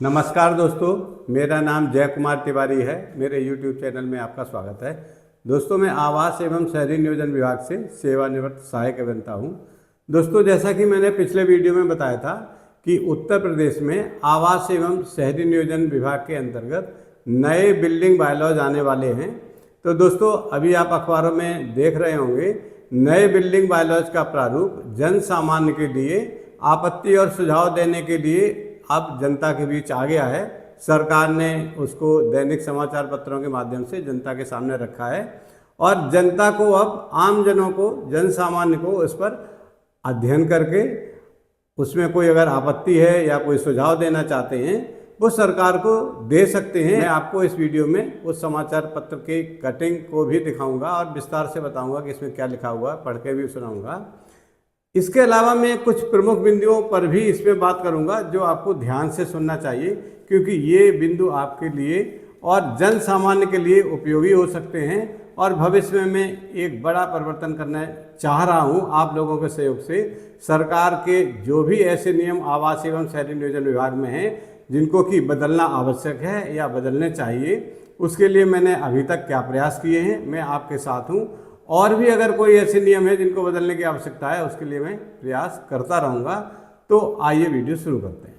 नमस्कार दोस्तों, मेरा नाम जय कुमार तिवारी है। मेरे YouTube चैनल में आपका स्वागत है। दोस्तों, मैं आवास एवं शहरी नियोजन विभाग से सेवानिवृत्त सहायक अभियंता हूं। दोस्तों, जैसा कि मैंने पिछले वीडियो में बताया था कि उत्तर प्रदेश में आवास एवं शहरी नियोजन विभाग के अंतर्गत नए बिल्डिंग बायलॉज आने वाले हैं। तो दोस्तों, अभी आप अखबारों में देख रहे होंगे, नए बिल्डिंग बायलॉज का प्रारूप जन सामान्य के लिए आपत्ति और सुझाव देने के लिए अब जनता के बीच आ गया है। सरकार ने उसको दैनिक समाचार पत्रों के माध्यम से जनता के सामने रखा है और जनता को, अब आम जनों को, जन सामान्य को उस पर अध्ययन करके उसमें कोई अगर आपत्ति है या कोई सुझाव देना चाहते हैं वो सरकार को दे सकते हैं। मैं आपको इस वीडियो में उस समाचार पत्र की कटिंग को भी दिखाऊंगा और विस्तार से बताऊंगा कि इसमें क्या लिखा हुआ है, पढ़ के भी सुनाऊंगा। इसके अलावा मैं कुछ प्रमुख बिंदुओं पर भी इसमें बात करूंगा जो आपको ध्यान से सुनना चाहिए, क्योंकि ये बिंदु आपके लिए और जन सामान्य के लिए उपयोगी हो सकते हैं और भविष्य में मैं एक बड़ा परिवर्तन करना चाह रहा हूं आप लोगों के सहयोग से। सरकार के जो भी ऐसे नियम आवास एवं शहरी नियोजन विभाग में हैं जिनको कि बदलना आवश्यक है या बदलने चाहिए, उसके लिए मैंने अभी तक क्या प्रयास किए हैं, मैं आपके साथ हूँ। और भी अगर कोई ऐसे नियम है जिनको बदलने की आवश्यकता है, उसके लिए मैं प्रयास करता रहूँगा। तो आइए वीडियो शुरू करते हैं।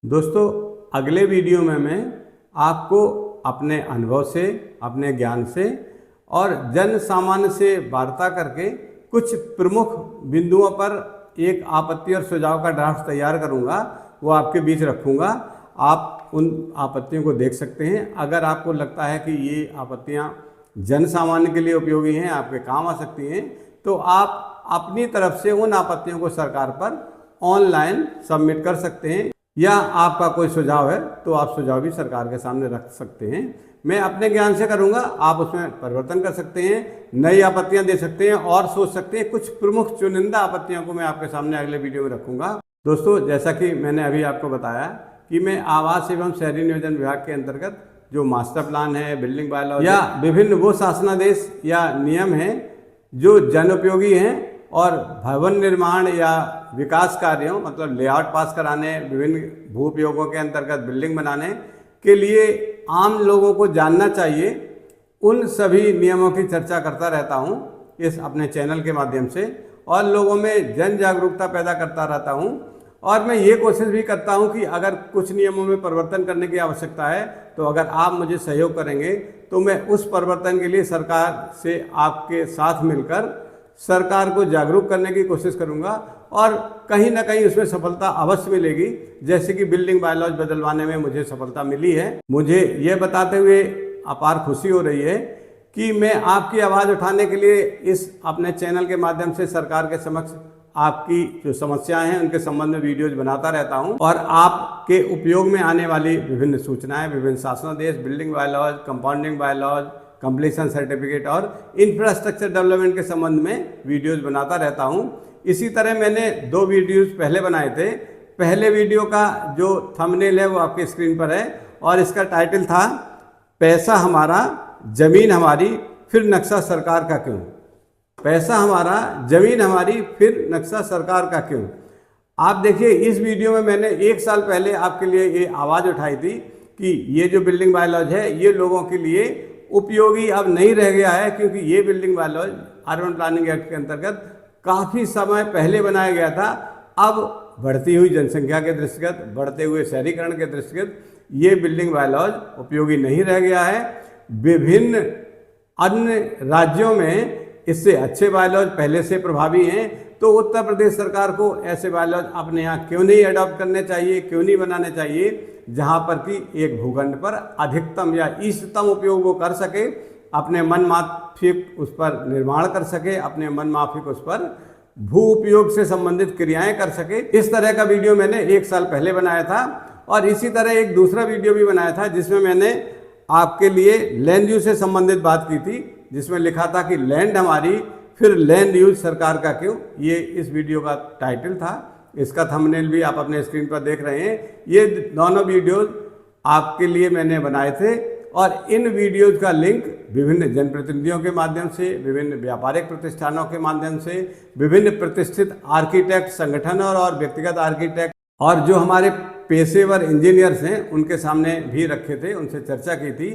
दोस्तों, अगले वीडियो में मैं आपको अपने अनुभव से, अपने ज्ञान से और जन सामान्य से वार्ता करके कुछ प्रमुख बिंदुओं पर एक आपत्ति और सुझाव का ड्राफ्ट तैयार करूँगा, वो आपके बीच रखूँगा। आप उन आपत्तियों को देख सकते हैं। अगर आपको लगता है कि ये आपत्तियां जन सामान्य के लिए उपयोगी हैं, आपके काम आ सकती हैं, तो आप अपनी तरफ से उन आपत्तियों को सरकार पर ऑनलाइन सबमिट कर सकते हैं। या आपका कोई सुझाव है तो आप सुझाव भी सरकार के सामने रख सकते हैं। मैं अपने ज्ञान से करूंगा, आप उसमें परिवर्तन कर सकते हैं, नई आपत्तियां दे सकते हैं और सोच सकते हैं। कुछ प्रमुख चुनिंदा आपत्तियों को मैं आपके सामने अगले वीडियो में रखूंगा। दोस्तों, जैसा कि मैंने अभी आपको बताया कि मैं आवास एवं शहरी नियोजन विभाग के अंतर्गत जो मास्टर प्लान है, बिल्डिंग बायलॉज या विभिन्न वो शासनादेश या नियम हैं जो जन उपयोगी हैं और भवन निर्माण या विकास कार्यों, मतलब लेआउट पास कराने, विभिन्न भू उपयोगों के अंतर्गत बिल्डिंग बनाने के लिए आम लोगों को जानना चाहिए, उन सभी नियमों की चर्चा करता रहता हूँ इस अपने चैनल के माध्यम से और लोगों में जन जागरूकता पैदा करता रहता हूँ। और मैं ये कोशिश भी करता हूं कि अगर कुछ नियमों में परिवर्तन करने की आवश्यकता है तो अगर आप मुझे सहयोग करेंगे तो मैं उस परिवर्तन के लिए सरकार से आपके साथ मिलकर सरकार को जागरूक करने की कोशिश करूंगा और कहीं ना कहीं उसमें सफलता अवश्य मिलेगी। जैसे कि बिल्डिंग बायलॉज बदलवाने में मुझे सफलता मिली है। मुझे ये बताते हुए अपार खुशी हो रही है कि मैं आपकी आवाज़ उठाने के लिए इस अपने चैनल के माध्यम से सरकार के समक्ष आपकी जो समस्याएं हैं उनके संबंध में वीडियोज बनाता रहता हूं और आपके उपयोग में आने वाली विभिन्न सूचनाएं, विभिन्न शासनादेश, building bylaws, compounding bylaws, completion certificate और इंफ्रास्ट्रक्चर डेवलपमेंट के संबंध में वीडियोज बनाता रहता हूं। इसी तरह मैंने 2 वीडियोज पहले बनाए थे। पहले वीडियो का जो थंबनेल है वो आपके स्क्रीन पर है और इसका टाइटल था पैसा हमारा, जमीन हमारी, फिर नक्शा सरकार का क्यों। पैसा हमारा, जमीन हमारी, फिर नक्शा सरकार का क्यों। आप देखिए, इस वीडियो में मैंने 1 साल पहले आपके लिए ये आवाज़ उठाई थी कि ये जो बिल्डिंग बायलॉज है ये लोगों के लिए उपयोगी अब नहीं रह गया है, क्योंकि ये building bylaws urban planning act के अंतर्गत काफ़ी समय पहले बनाया गया था। अब बढ़ती हुई जनसंख्या के दृष्टिगत, बढ़ते हुए शहरीकरण के दृष्टिगत ये बिल्डिंग बायलॉज उपयोगी नहीं रह गया है। विभिन्न अन्य राज्यों में इससे अच्छे बायलॉज पहले से प्रभावी हैं, तो उत्तर प्रदेश सरकार को ऐसे बायलॉज अपने यहाँ क्यों नहीं अडॉप्ट करने चाहिए, क्यों नहीं बनाने चाहिए, जहाँ पर कि एक भूखंड पर अधिकतम या इष्टतम उपयोग वो कर सके, अपने मन माफिक उस पर निर्माण कर सके, अपने मन माफिक उस पर भू उपयोग से संबंधित क्रियाएं कर सके। इस तरह का वीडियो मैंने 1 साल पहले बनाया था और इसी तरह एक दूसरा वीडियो भी बनाया था जिसमें मैंने आपके लिए लैंड यूज से संबंधित बात की थी, जिसमें लिखा था कि लैंड हमारी, फिर लैंड यूज सरकार का क्यों। ये इस वीडियो का टाइटल था। इसका थंबनेल भी आप अपने स्क्रीन पर देख रहे हैं। ये दोनों वीडियोज आपके लिए मैंने बनाए थे और इन वीडियोज़ का लिंक विभिन्न जनप्रतिनिधियों के माध्यम से, विभिन्न व्यापारिक प्रतिष्ठानों के माध्यम से, विभिन्न प्रतिष्ठित आर्किटेक्ट संगठन और व्यक्तिगत आर्किटेक्ट और जो हमारे पेशेवर इंजीनियर्स हैं उनके सामने भी रखे थे, उनसे चर्चा की थी।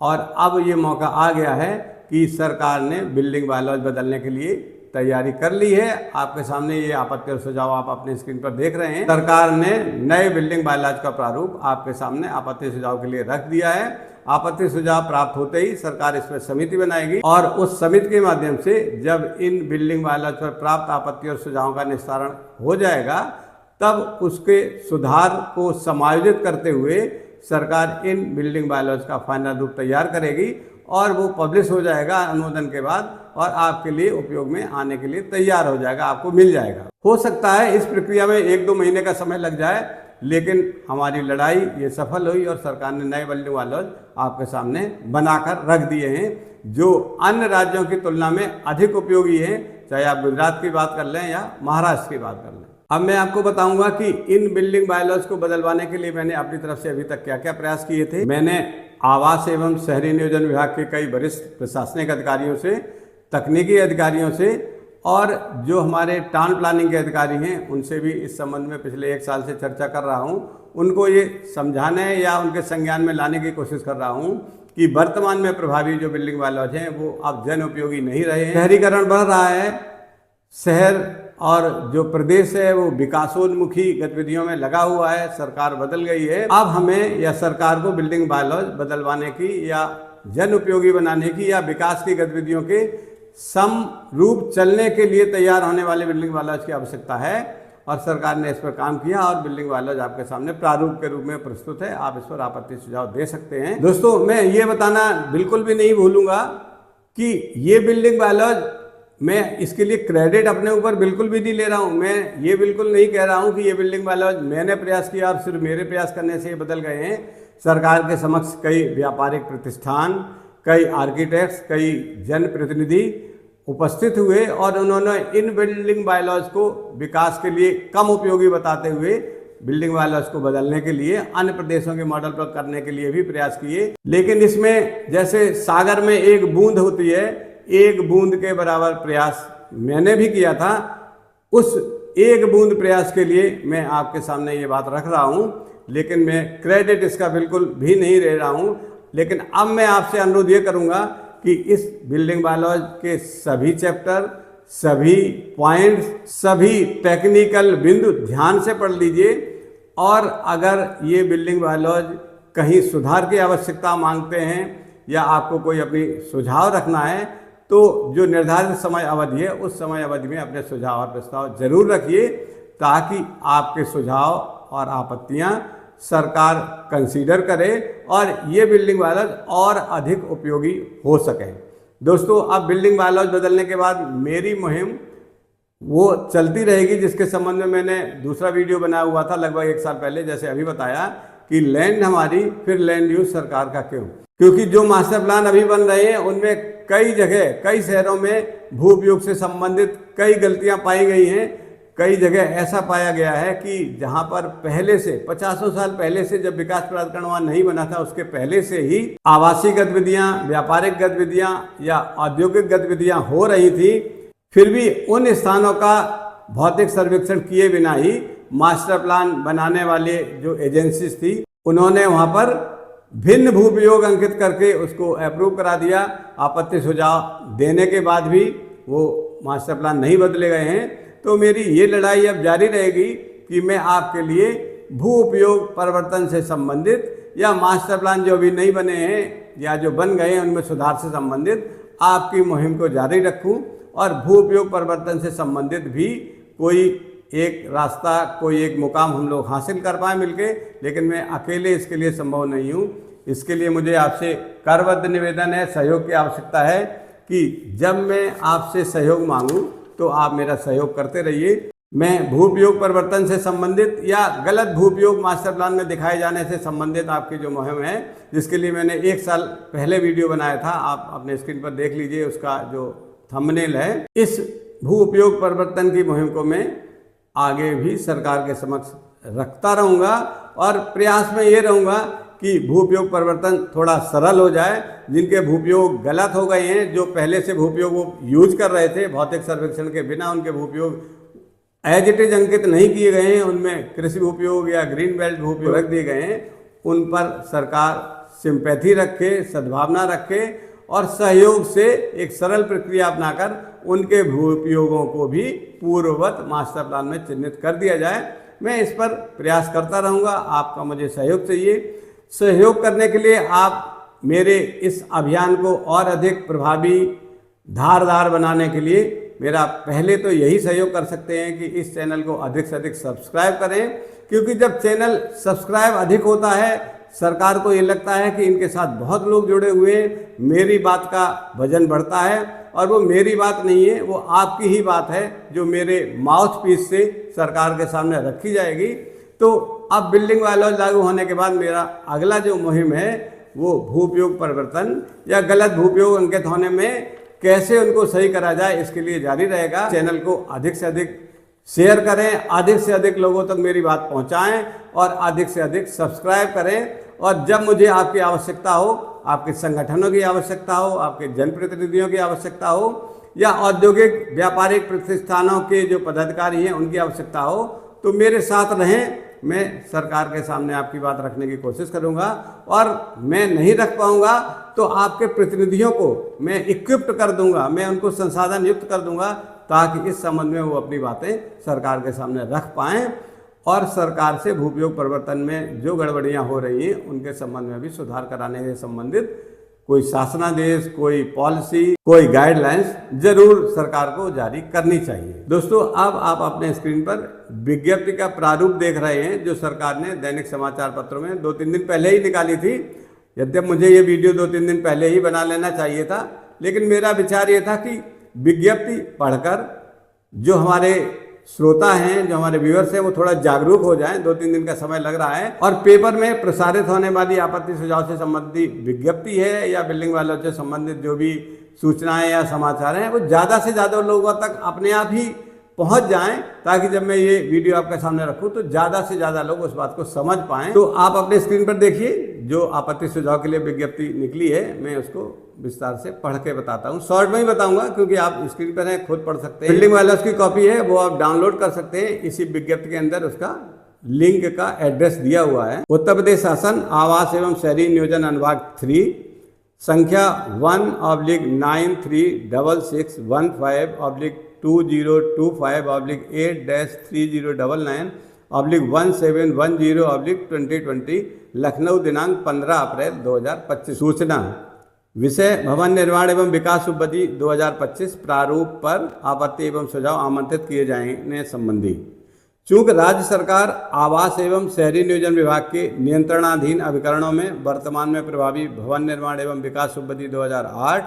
और अब ये मौका आ गया है कि सरकार ने बिल्डिंग बायलॉज बदलने के लिए तैयारी कर ली है। आपके सामने ये आपत्ति और सुझाव आप अपने स्क्रीन पर देख रहे हैं। सरकार ने नए बिल्डिंग बायलॉज का प्रारूप आपके सामने आपत्ति सुझाव के लिए रख दिया है। आपत्ति सुझाव प्राप्त होते ही सरकार इस पर समिति बनाएगी और उस समिति के माध्यम से जब इन बिल्डिंग बायलॉज पर प्राप्त आपत्ति और सुझावों का निस्तारण हो जाएगा, तब उसके सुधार को समायोजित करते हुए सरकार इन बिल्डिंग बायलॉज का फाइनल रूप तैयार करेगी और वो पब्लिश हो जाएगा अनुमोदन के बाद और आपके लिए उपयोग में आने के लिए तैयार हो जाएगा, आपको मिल जाएगा। हो सकता है इस प्रक्रिया में 1-2 महीने का समय लग जाए, लेकिन हमारी लड़ाई ये सफल हुई और सरकार ने नए बिल्डिंग बायलॉज आपके सामने बनाकर रख दिए हैं, जो अन्य राज्यों की तुलना में अधिक उपयोगी हैं, चाहे आप गुजरात की बात कर लें या महाराष्ट्र की बात कर लें। अब मैं आपको बताऊंगा कि इन बिल्डिंग बायलॉज को बदलवाने के लिए मैंने अपनी तरफ से अभी तक क्या क्या प्रयास किए थे। मैंने आवास एवं शहरी नियोजन विभाग के कई वरिष्ठ प्रशासनिक अधिकारियों से, तकनीकी अधिकारियों से और जो हमारे टाउन प्लानिंग के अधिकारी हैं उनसे भी इस संबंध में पिछले 1 साल से चर्चा कर रहा हूं। उनको ये समझाने या उनके संज्ञान में लाने की कोशिश कर रहा हूं कि वर्तमान में प्रभावी जो बिल्डिंग बायलॉज हैं वो अब जन उपयोगी नहीं रहे हैं। शहरीकरण बढ़ रहा है, शहर और जो प्रदेश है वो विकासोन्मुखी गतिविधियों में लगा हुआ है, सरकार बदल गई है। अब हमें या सरकार को बिल्डिंग बायलॉज बदलवाने की या जन उपयोगी बनाने की या विकास की गतिविधियों के समरूप चलने के लिए तैयार होने वाले बिल्डिंग बायलॉज की आवश्यकता है और सरकार ने इस पर काम किया और बिल्डिंग बायलॉज आपके सामने प्रारूप के रूप में प्रस्तुत है। आप इस पर आपत्ति सुझाव दे सकते हैं। दोस्तों, मैं ये बताना बिल्कुल भी नहीं भूलूंगा कि ये बिल्डिंग बायलॉज, मैं इसके लिए क्रेडिट अपने ऊपर बिल्कुल भी नहीं ले रहा हूँ। मैं ये बिल्कुल नहीं कह रहा हूँ कि ये बिल्डिंग बायलॉज मैंने प्रयास किया और सिर्फ मेरे प्रयास करने से ये बदल गए हैं। सरकार के समक्ष कई व्यापारिक प्रतिष्ठान, कई आर्किटेक्ट्स, कई जनप्रतिनिधि उपस्थित हुए और उन्होंने इन बिल्डिंग बायलॉज को विकास के लिए कम उपयोगी बताते हुए बिल्डिंग बायलॉज को बदलने के लिए अन्य प्रदेशों के मॉडल पर करने के लिए भी प्रयास किए। लेकिन इसमें जैसे सागर में एक बूंद होती है, एक बूंद के बराबर प्रयास मैंने भी किया था। उस एक बूंद प्रयास के लिए मैं आपके सामने ये बात रख रहा हूँ, लेकिन मैं क्रेडिट इसका बिल्कुल भी नहीं ले रहा हूँ। लेकिन अब मैं आपसे अनुरोध ये करूँगा कि इस बिल्डिंग बायलॉज के सभी चैप्टर, सभी पॉइंट्स, सभी टेक्निकल बिंदु ध्यान से पढ़ लीजिए और अगर ये बिल्डिंग बायलॉज कहीं सुधार की आवश्यकता मांगते हैं या आपको कोई अपनी सुझाव रखना है तो जो निर्धारित समय अवधि है उस समय अवधि में अपने सुझाव और प्रस्ताव जरूर रखिए, ताकि आपके सुझाव और आपत्तियां सरकार कंसीडर करे और ये बिल्डिंग बायलॉज और अधिक उपयोगी हो सके। दोस्तों, अब बिल्डिंग बायलॉज बदलने के बाद मेरी मुहिम वो चलती रहेगी, जिसके संबंध में मैंने दूसरा वीडियो बनाया हुआ था लगभग 1 साल पहले, जैसे अभी बताया कि लैंड हमारी फिर लैंड यूज सरकार का क्यों। क्योंकि जो मास्टर प्लान अभी बन रहे हैं उनमें कई जगह, कई शहरों में भू उपयोग से संबंधित कई गलतियां पाई गई हैं। कई जगह ऐसा पाया गया है कि जहां पर पहले से 50 साल पहले से, जब विकास प्राधिकरण वहां नहीं बना था, उसके पहले से ही आवासीय गतिविधियां, व्यापारिक गतिविधियां या औद्योगिक गतिविधियां हो रही थी, फिर भी उन स्थानों का भौतिक सर्वेक्षण किए बिना ही मास्टर प्लान बनाने वाले जो एजेंसीज थी उन्होंने वहां पर भिन्न भू उपयोग अंकित करके उसको अप्रूव करा दिया। आपत्ति सुझाव देने के बाद भी वो मास्टर प्लान नहीं बदले गए हैं। तो मेरी ये लड़ाई अब जारी रहेगी कि मैं आपके लिए भू उपयोग परिवर्तन से संबंधित या मास्टर प्लान जो अभी नहीं बने हैं या जो बन गए हैं उनमें सुधार से संबंधित आपकी मुहिम को जारी रखूं और भू उपयोग परिवर्तन से संबंधित भी कोई एक रास्ता, कोई एक मुकाम हम लोग हासिल कर पाए मिलके। लेकिन मैं अकेले इसके लिए संभव नहीं हूँ। इसके लिए मुझे आपसे करबद्ध निवेदन है, सहयोग की आवश्यकता है कि जब मैं आपसे सहयोग मांगूं तो आप मेरा सहयोग करते रहिए। मैं भू उपयोग परिवर्तन से संबंधित या गलत भू उपयोग मास्टर प्लान में दिखाए जाने से संबंधित आपकी जो मुहिम है, जिसके लिए मैंने 1 साल पहले वीडियो बनाया था, आप अपने स्क्रीन पर देख लीजिए, उसका जो थंबनेल है। इस भू उपयोग परिवर्तन की मुहिम को मैं आगे भी सरकार के समक्ष रखता रहूँगा और प्रयास में ये रहूँगा कि भू उपयोग परिवर्तन थोड़ा सरल हो जाए। जिनके भू उपयोग गलत हो गए हैं, जो पहले से भू उपयोग वो यूज कर रहे थे भौतिक सर्वेक्षण के बिना, उनके भू उपयोग एज इट इज अंकित नहीं किए गए हैं, उनमें कृषि भू उपयोग या ग्रीन बेल्ट भू उपयोग रख दिए गए हैं, उन पर सरकार सिंपैथी रखे, सद्भावना रखे और सहयोग से एक सरल प्रक्रिया अपनाकर उनके भू उपयोगों को भी पूर्ववत मास्टर प्लान में चिन्हित कर दिया जाए। मैं इस पर प्रयास करता रहूँगा। आपका मुझे सहयोग चाहिए। सहयोग करने के लिए आप मेरे इस अभियान को और अधिक प्रभावी, धारदार बनाने के लिए मेरा पहले तो यही सहयोग कर सकते हैं कि इस चैनल को अधिक से अधिक सब्सक्राइब करें, क्योंकि जब चैनल सब्सक्राइब अधिक होता है, सरकार को ये लगता है कि इनके साथ बहुत लोग जुड़े हुए हैं, मेरी बात का वजन बढ़ता है। और वो मेरी बात नहीं है, वो आपकी ही बात है जो मेरे माउथ पीस से सरकार के सामने रखी जाएगी। तो अब बिल्डिंग बायलॉज लागू होने के बाद मेरा अगला जो मुहिम है वो भू उपयोग परिवर्तन या गलत भू उपयोग अंकित होने में कैसे उनको सही करा जाए, इसके लिए जारी रहेगा। चैनल को अधिक से अधिक शेयर करें, अधिक से अधिक लोगों तक मेरी बात पहुंचाएं और अधिक से अधिक सब्सक्राइब करें। और जब मुझे आपकी आवश्यकता हो, आपके संगठनों की आवश्यकता हो, आपके जनप्रतिनिधियों की आवश्यकता हो या औद्योगिक व्यापारिक प्रतिष्ठानों के जो पदाधिकारी हैं उनकी आवश्यकता हो, तो मेरे साथ रहें। मैं सरकार के सामने आपकी बात रखने की कोशिश करूंगा और मैं नहीं रख पाऊंगा तो आपके प्रतिनिधियों को मैं इक्विप्ड कर दूंगा, मैं उनको संसाधन युक्त कर दूंगा ताकि इस संबंध में वो अपनी बातें सरकार के सामने रख पाएं और सरकार से भू उपयोग परिवर्तन में जो गड़बड़ियां हो रही हैं उनके संबंध में भी सुधार कराने से संबंधित कोई शासनादेश, कोई पॉलिसी, कोई गाइडलाइंस जरूर सरकार को जारी करनी चाहिए। दोस्तों, अब आप अपने स्क्रीन पर विज्ञप्ति का प्रारूप देख रहे हैं जो सरकार ने दैनिक समाचार पत्रों में 2-3 दिन पहले ही निकाली थी। यद्यपि मुझे ये वीडियो 2-3 दिन पहले ही बना लेना चाहिए था, लेकिन मेरा विचार ये था कि विज्ञप्ति पढ़कर जो हमारे श्रोता हैं, जो हमारे व्यूअर्स हैं, वो थोड़ा जागरूक हो जाएं। 2-3 दिन का समय लग रहा है और पेपर में प्रसारित होने वाली आपत्ति सुझाव से संबंधित विज्ञप्ति है या बिल्डिंग वालों से संबंधित जो भी सूचनाएं या समाचार हैं वो ज़्यादा से ज़्यादा लोगों तक अपने आप ही पहुंच जाएं, ताकि जब मैं ये वीडियो आपके सामने रखूं तो ज़्यादा से ज़्यादा लोग उस बात को समझ पाएं। तो आप अपने स्क्रीन पर देखिए जो आपत्ति सुझाव के लिए विज्ञप्ति निकली है, मैं उसको विस्तार से पढ़ के बताता हूँ। शॉर्ट में ही बताऊंगा क्योंकि आप स्क्रीन पर हैं, खुद पढ़ सकते हैं। बिल्डिंग वायरलेस की कॉपी है वो आप डाउनलोड कर सकते हैं। इसी विज्ञप्ति के अंदर उसका लिंक का एड्रेस दिया हुआ है। उत्तर प्रदेश शासन आवास एवं शहरी नियोजन अनुभाग 3 संख्या 1/9-30060-8-3099/1710/2020 लखनऊ दिनांक 15 अप्रैल 2025। सूचना विषय भवन निर्माण एवं विकास उपबदी 2025 प्रारूप पर आपत्ति एवं सुझाव आमंत्रित किए जाने संबंधी। चूंकि राज्य सरकार आवास एवं शहरी नियोजन विभाग के नियंत्रणाधीन अभिकरणों में वर्तमान में प्रभावी भवन निर्माण एवं विकास उपबदी 2008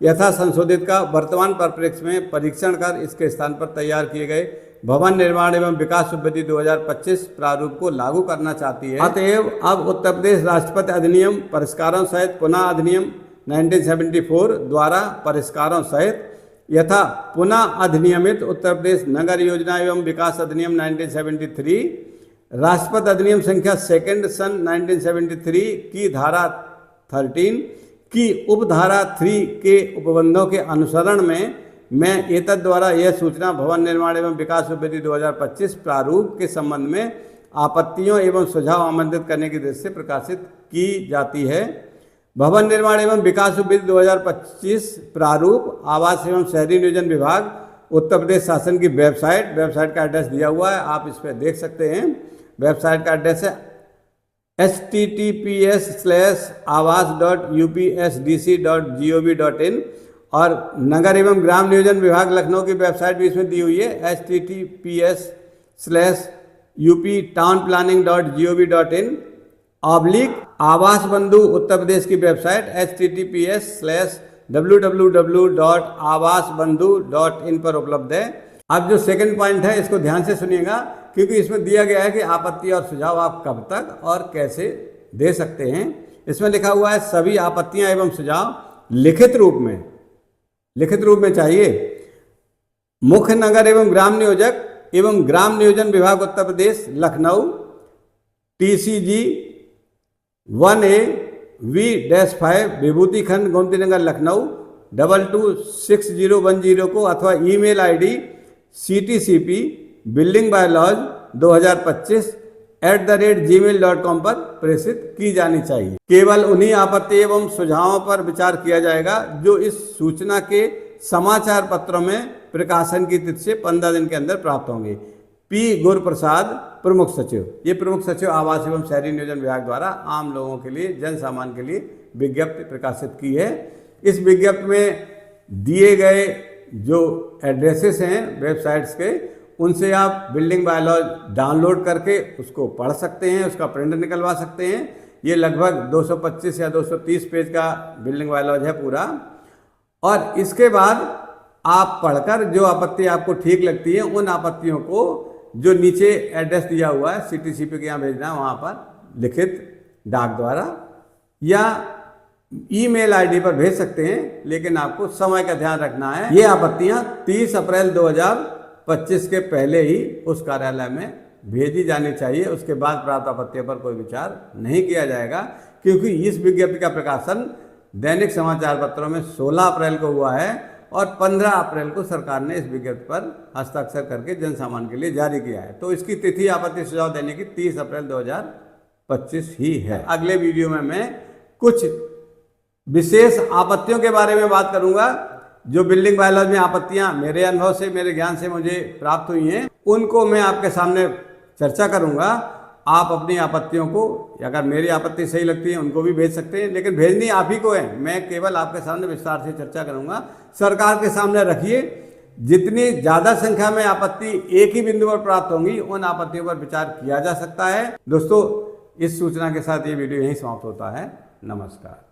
यथा संशोधित का वर्तमान परिप्रेक्ष्य में परीक्षण कर इसके स्थान पर तैयार किए गए भवन निर्माण एवं विकास उपबदी 2025 प्रारूप को लागू करना चाहती है। अतएव अब उत्तर प्रदेश राष्ट्रपति अधिनियम परिष्कारों सहित पुनः अधिनियम 1974 द्वारा परिष्कारों सहित यथा पुनः अधिनियमित उत्तर प्रदेश नगर योजना एवं विकास अधिनियम 1973, राष्ट्रपति अधिनियम संख्या 2 सन 1973 की धारा 13 की उपधारा 3 के उपबंधों के अनुसरण में मैं एतद द्वारा यह सूचना भवन निर्माण एवं विकास उपबदी 2025 प्रारूप के संबंध में आपत्तियों एवं सुझाव आमंत्रित करने की दृष्टि से प्रकाशित की जाती है। भवन निर्माण एवं विकास उपबदी 2025 प्रारूप आवास एवं शहरी नियोजन विभाग उत्तर प्रदेश शासन की वेबसाइट का एड्रेस दिया हुआ है, आप इस पर देख सकते हैं। वेबसाइट का एड्रेस है https://awas.upsdc.gov.in और नगर एवं ग्राम नियोजन विभाग लखनऊ की वेबसाइट भी इसमें दी हुई है https://uptownplanning.gov.in आवास बंधु उत्तर प्रदेश की वेबसाइट https://www.awasbandhu.in पर उपलब्ध है। अब जो सेकंड पॉइंट है इसको ध्यान से सुनिएगा क्योंकि इसमें दिया गया है कि आपत्ति और सुझाव आप कब तक और कैसे दे सकते हैं। इसमें लिखा हुआ है सभी आपत्तियां एवं सुझाव लिखित रूप में चाहिए। मुख्य नगर एवं ग्राम नियोजक एवं ग्राम नियोजन विभाग Uttar Pradesh Lucknow TCG 1A V-5 विभूति खंड गोमती नगर लखनऊ 226010 को अथवा email ID CTCP building bylaws 2025@gmail.com पर प्रेषित की जानी चाहिए। केवल उन्हीं आपत्ति एवं सुझावों पर विचार किया जाएगा जो इस सूचना के समाचार पत्रों में प्रकाशन की तिथि से 15 दिन के अंदर प्राप्त होंगे। P गुरुप्रसाद, प्रमुख सचिव। ये प्रमुख सचिव आवास एवं शहरी नियोजन विभाग द्वारा आम लोगों के लिए, जन सामान्य के लिए विज्ञप्ति प्रकाशित की है। इस विज्ञप्ति में दिए गए जो एड्रेसेस हैं वेबसाइट्स के, उनसे आप बिल्डिंग बायलॉज डाउनलोड करके उसको पढ़ सकते हैं, उसका प्रिंट निकलवा सकते हैं। ये लगभग 225 या 230 पेज का बिल्डिंग बायलॉज है पूरा। और इसके बाद आप पढ़कर जो आपत्ति आपको ठीक लगती है, उन आपत्तियों को जो नीचे एड्रेस दिया हुआ है CTCP के यहाँ भेजना है, वहाँ पर लिखित डाक द्वारा या ईमेल आईडी पर भेज सकते हैं। लेकिन आपको समय का ध्यान रखना है, ये आपत्तियाँ 30 अप्रैल 2025 के पहले ही उस कार्यालय में भेजी जानी चाहिए। उसके बाद प्राप्त आपत्तियों पर कोई विचार नहीं किया जाएगा, क्योंकि इस विज्ञप्ति का प्रकाशन दैनिक समाचार पत्रों में 16 अप्रैल को हुआ है और 15 अप्रैल को सरकार ने इस विज्ञप्ति पर हस्ताक्षर करके जन सामान्य के लिए जारी किया है। तो इसकी तिथि आपत्ति सुझाव देने की 30 अप्रैल 2025 ही है। अगले वीडियो में मैं कुछ विशेष आपत्तियों के बारे में बात करूंगा जो बिल्डिंग बायलॉज में आपत्तियां मेरे अनुभव से, मेरे ज्ञान से मुझे प्राप्त हुई हैं, उनको मैं आपके सामने चर्चा करूंगा। आप अपनी आपत्तियों को, अगर मेरी आपत्ति सही लगती है, उनको भी भेज सकते हैं, लेकिन भेजनी आप ही को है। मैं केवल आपके सामने विस्तार से चर्चा करूंगा। सरकार के सामने रखिए। जितनी ज़्यादा संख्या में आपत्ति एक ही बिंदु पर प्राप्त होंगी, उन आपत्तियों पर विचार किया जा सकता है। दोस्तों, इस सूचना के साथ ये वीडियो यहीं समाप्त होता है। नमस्कार।